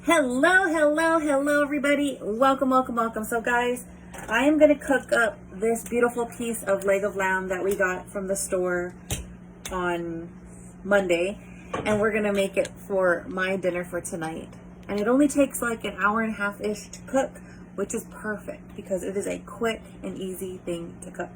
Hello, everybody. Welcome. So, guys, I am going to cook up this beautiful piece of leg of lamb that we got from the store on Monday, and we're going to make it for my dinner for tonight. And it only takes like an hour and a half-ish to cook, which is perfect because it is a quick and easy thing to cook.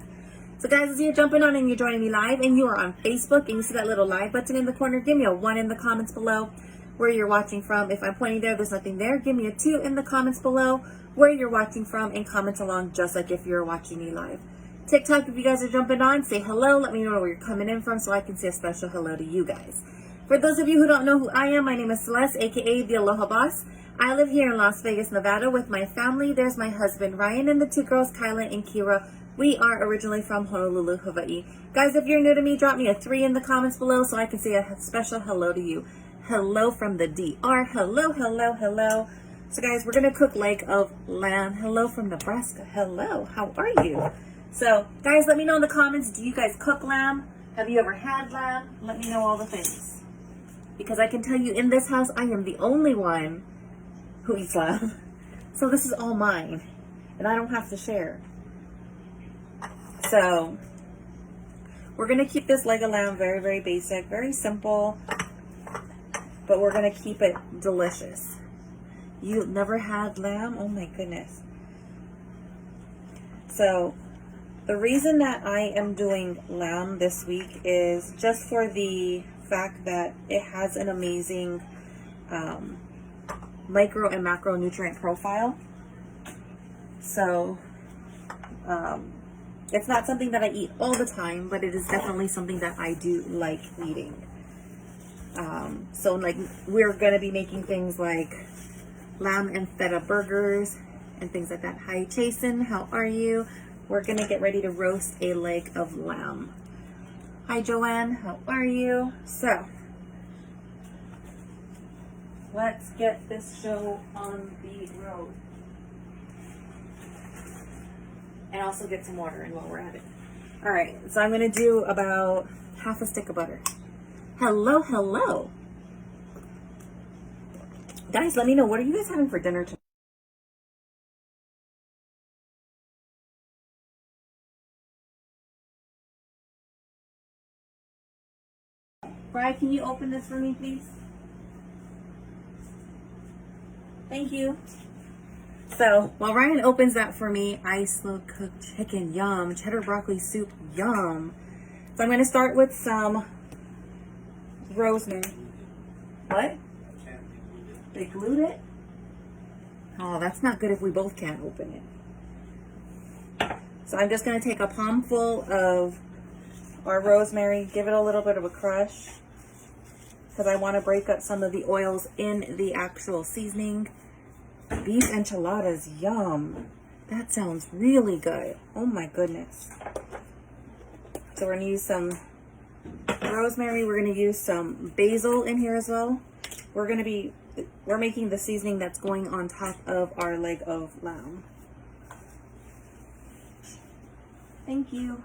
So, guys, as you're jumping on and you're joining me live and you are on Facebook and you see that little live button in the corner, give me a 1 in the comments below where you're watching from. If I'm pointing there's nothing there. Give me a 2 in the comments below where you're watching from and comment along just like if you're watching me live. TikTok, if you guys are jumping on, say hello. Let me know where you're coming in from so I can say a special hello to you guys. For those of you who don't know who I am, my name is Celeste, aka the Aloha Boss. I live here in Las Vegas, Nevada with my family. There's my husband, Ryan, and the 2 girls, Kyla and Kira. We are originally from Honolulu, Hawaii. Guys, if you're new to me, drop me a 3 in the comments below so I can say a special hello to you. Hello from the DR. Hello. So, guys, we're going to cook leg of lamb. Hello from Nebraska. Hello. How are you? So, guys, let me know in the comments. Do you guys cook lamb? Have you ever had lamb? Let me know all the things. Because I can tell you, in this house, I am the only one who eats lamb. So this is all mine. And I don't have to share. So, we're going to keep this leg of lamb very, very basic. Very simple. But we're going to keep it delicious. You've never had lamb? Oh my goodness. So, the reason that I am doing lamb this week is just for the fact that it has an amazing micro and macronutrient profile. So, it's not something that I eat all the time, but it is definitely something that I do like eating. So like we're gonna be making things like lamb and feta burgers and things like that. Hi Jason, how are you? We're gonna get ready to roast a leg of lamb. Hi Joanne, how are you? So let's get this show on the road. And also get some water in while we're at it. All right, so I'm gonna do about half a stick of butter. Hello. Guys, let me know, what are you guys having for dinner tonight? Bri, can you open this for me, please? Thank you. So, while Ryan opens that for me, I slow cooked chicken, yum. Cheddar broccoli soup, yum. So I'm going to start with some rosemary. What? They glued it? Oh, that's not good if we both can't open it. So I'm just going to take a palmful of our rosemary, give it a little bit of a crush, because I want to break up some of the oils in the actual seasoning. Beef enchiladas, yum. That sounds really good. Oh my goodness. So we're going to use some rosemary. We're going to use some basil in here as well. We're making the seasoning that's going on top of our leg of lamb. Thank you.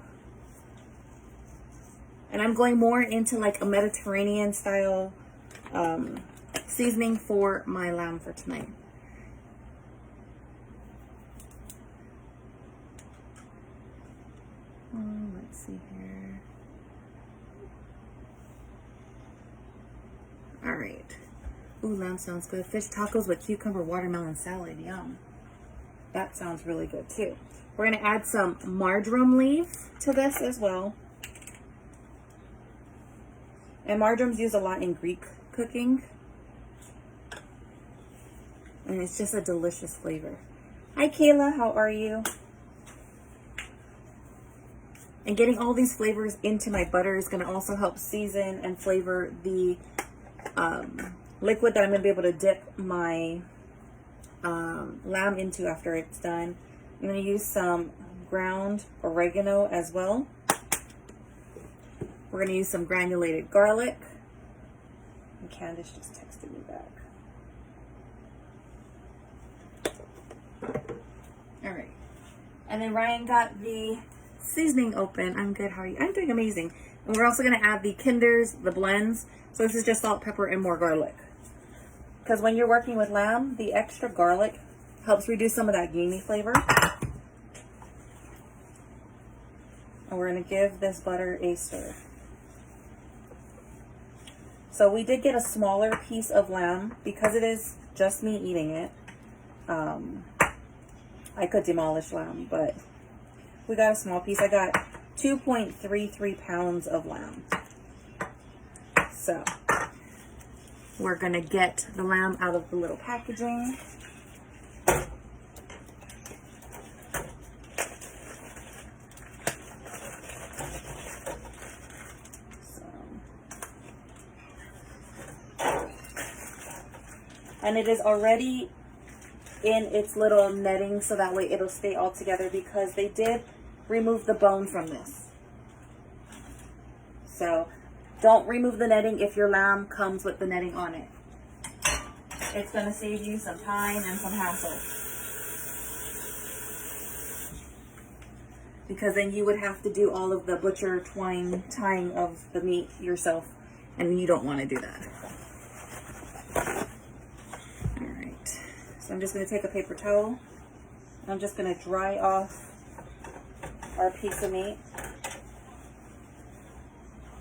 And I'm going more into like a Mediterranean style seasoning for my lamb for tonight. Let's see here. All right. Ooh, lamb sounds good. Fish tacos with cucumber watermelon salad. Yum. That sounds really good too. We're going to add some marjoram leaf to this as well. And marjoram's used a lot in Greek cooking. And it's just a delicious flavor. Hi Kayla, how are you? And getting all these flavors into my butter is going to also help season and flavor the liquid that I'm going to be able to dip my lamb into after it's done. I'm going to use some ground oregano as well. We're going to use some granulated garlic. And Candace just texted me back. All right. And then Ryan got the seasoning open. I'm good. How are you? I'm doing amazing. And we're also going to add the Kinders, the blends. So this is just salt, pepper, and more garlic. because when you're working with lamb, the extra garlic helps reduce some of that gamey flavor. And we're going to give this butter a stir. So we did get a smaller piece of lamb because it is just me eating it. I could demolish lamb, but we got a small piece. I got 2.33 pounds of lamb. So we're gonna get the lamb out of the little packaging. And it is already in its little netting, so that way it'll stay all together, because they did remove the bone from this. So don't remove the netting if your lamb comes with the netting on it. It's going to save you some time and some hassle, because then you would have to do all of the butcher tying of the meat yourself, and you don't want to do that. So I'm just going to take a paper towel. I'm just going to dry off our piece of meat,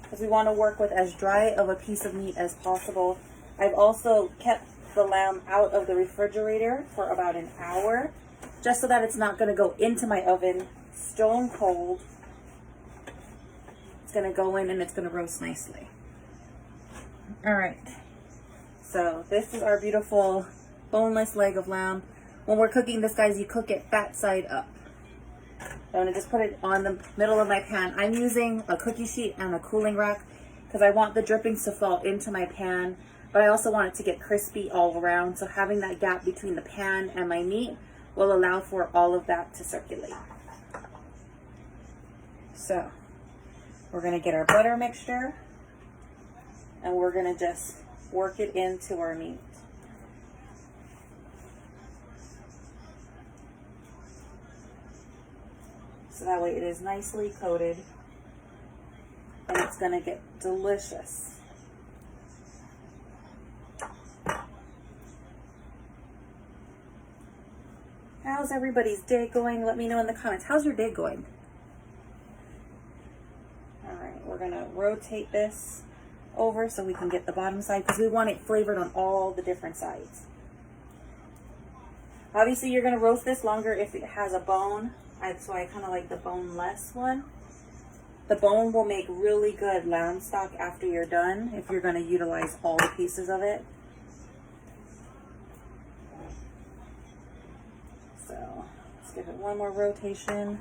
because we want to work with as dry of a piece of meat as possible. I've also kept the lamb out of the refrigerator for about an hour, just so that it's not going to go into my oven stone cold. It's going to go in and it's going to roast nicely. All right. So this is our beautiful boneless leg of lamb. When we're cooking this, guys, you cook it fat side up. I'm going to just put it on the middle of my pan. I'm using a cookie sheet and a cooling rack because I want the drippings to fall into my pan, but I also want it to get crispy all around. So having that gap between the pan and my meat will allow for all of that to circulate. So we're going to get our butter mixture and we're going to just work it into our meat. So that way it is nicely coated and it's going to get delicious. How's everybody's day going? Let me know in the comments. How's your day going? All right, we're going to rotate this over so we can get the bottom side, because we want it flavored on all the different sides. Obviously, you're going to roast this longer if it has a bone. So I kind of like the boneless one. The bone will make really good lamb stock after you're done, if you're going to utilize all the pieces of it. So let's give it one more rotation.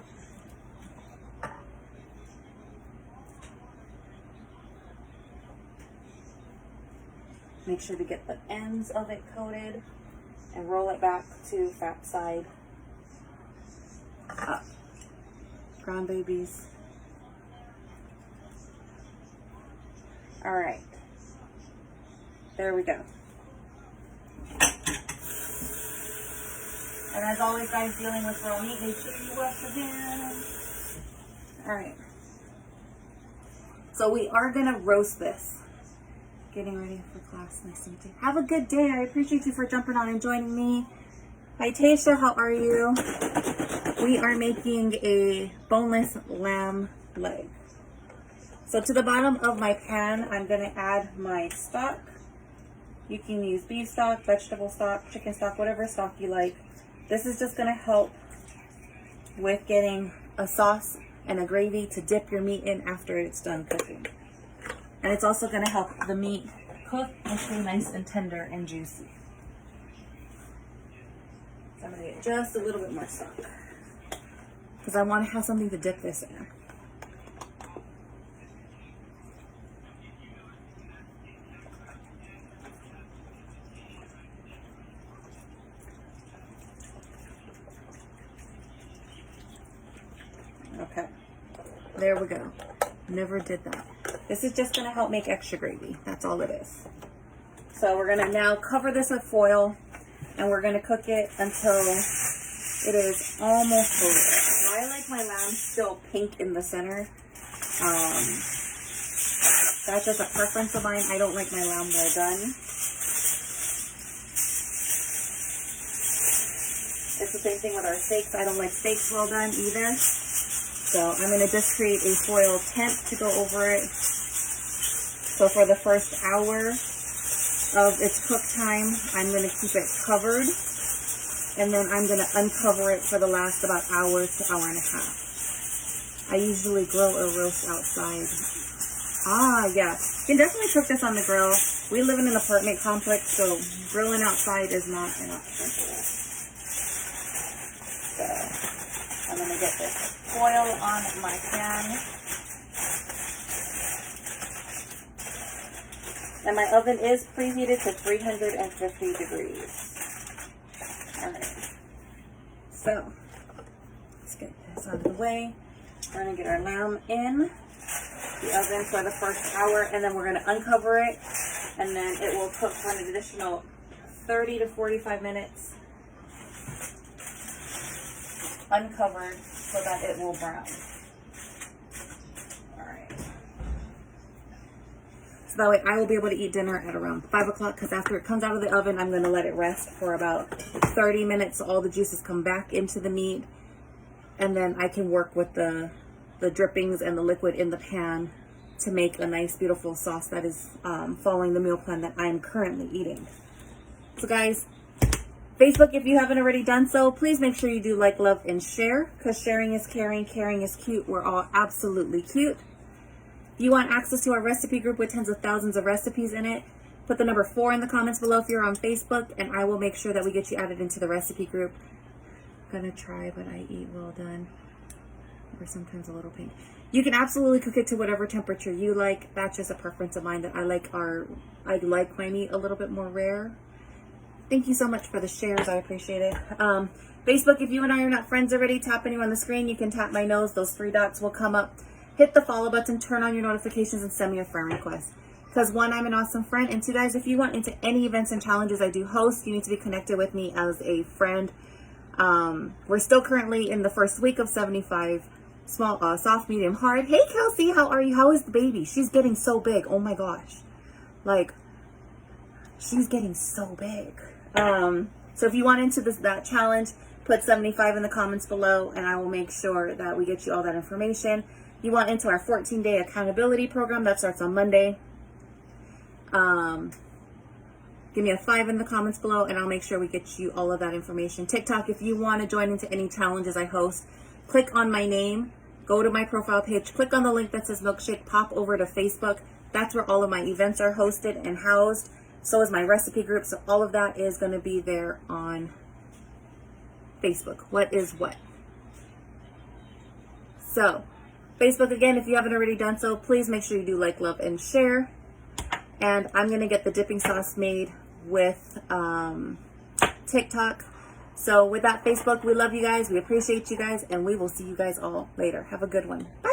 Make sure to get the ends of it coated and roll it back to fat side up. Ground babies. All right. There we go. And as always, guys, dealing with raw meat, make sure you wash your hands. All right. So we are going to roast this. Getting ready for class. Nice to meet you. Have a good day. I appreciate you for jumping on and joining me. Hi, Tasha. How are you? We are making a boneless lamb leg. So to the bottom of my pan, I'm going to add my stock. You can use beef stock, vegetable stock, chicken stock, whatever stock you like. This is just going to help with getting a sauce and a gravy to dip your meat in after it's done cooking. And it's also going to help the meat cook and stay nice and tender and juicy. So I'm going to get just a little bit more stock, because I want to have something to dip this in. Okay, there we go. Never did that. This is just going to help make extra gravy. That's all it is. So we're going to now cover this with foil, and we're going to cook it until it is almost over. I like my lamb still pink in the center. That's just a preference of mine. I don't like my lamb well done. It's the same thing with our steaks. I don't like steaks well done either. So I'm going to just create a foil tent to go over it. So for the first hour of its cook time, I'm going to keep it covered. And then I'm going to uncover it for the last about hour to hour and a half. I usually grill or roast outside. Ah, yeah. You can definitely cook this on the grill. We live in an apartment complex, so grilling outside is not an option for us. So I'm going to get this foil on my pan. And my oven is preheated to 350 degrees. Alright. So, let's get this out of the way. We're going to get our lamb in the oven for the first hour, and then we're going to uncover it, and then it will cook for an additional 30 to 45 minutes uncovered so that it will brown. Alright. So that way I will be able to eat dinner at around 5 o'clock, because after it comes out of the oven, I'm going to let it rest for about 30 minutes so all the juices come back into the meat, and then I can work with the drippings and the liquid in the pan to make a nice beautiful sauce that is following the meal plan that I'm currently eating. So guys, Facebook, if you haven't already done so, please make sure you do like, love, and share, because sharing is caring, caring is cute. We're all absolutely cute. If you want access to our recipe group with tens of thousands of recipes in it, put the number 4 in the comments below if you're on Facebook, and I will make sure that we get you added into the recipe group. I'm gonna try, but I eat well done. Or sometimes a little pink. You can absolutely cook it to whatever temperature you like. That's just a preference of mine, that I like my meat a little bit more rare. Thank you so much for the shares. I appreciate it. Facebook, if you and I are not friends already, tap anywhere on the screen. You can tap my nose. Those 3 dots will come up. Hit the follow button, turn on your notifications, and send me a friend request. Because 1, I'm an awesome friend, and 2, guys, if you want into any events and challenges I do host, you need to be connected with me as a friend. We're still currently in the first week of 75 small, soft, medium, hard. Hey, Kelsey, how are you? How is the baby? She's getting so big. Oh my gosh. Like, she's getting so big. So if you want into that challenge, put 75 in the comments below, and I will make sure that we get you all that information. You want into our 14-day accountability program that starts on Monday. Give me a 5 in the comments below, and I'll make sure we get you all of that information. TikTok, if you want to join into any challenges I host, click on my name, go to my profile page, click on the link that says Milkshake, pop over to Facebook. That's where all of my events are hosted and housed. So is my recipe group. So all of that is going to be there on Facebook. What is what? So, Facebook, again, if you haven't already done so, please make sure you do like, love, and share. And I'm going to get the dipping sauce made with TikTok. So with that, Facebook, we love you guys. We appreciate you guys. And we will see you guys all later. Have a good one. Bye.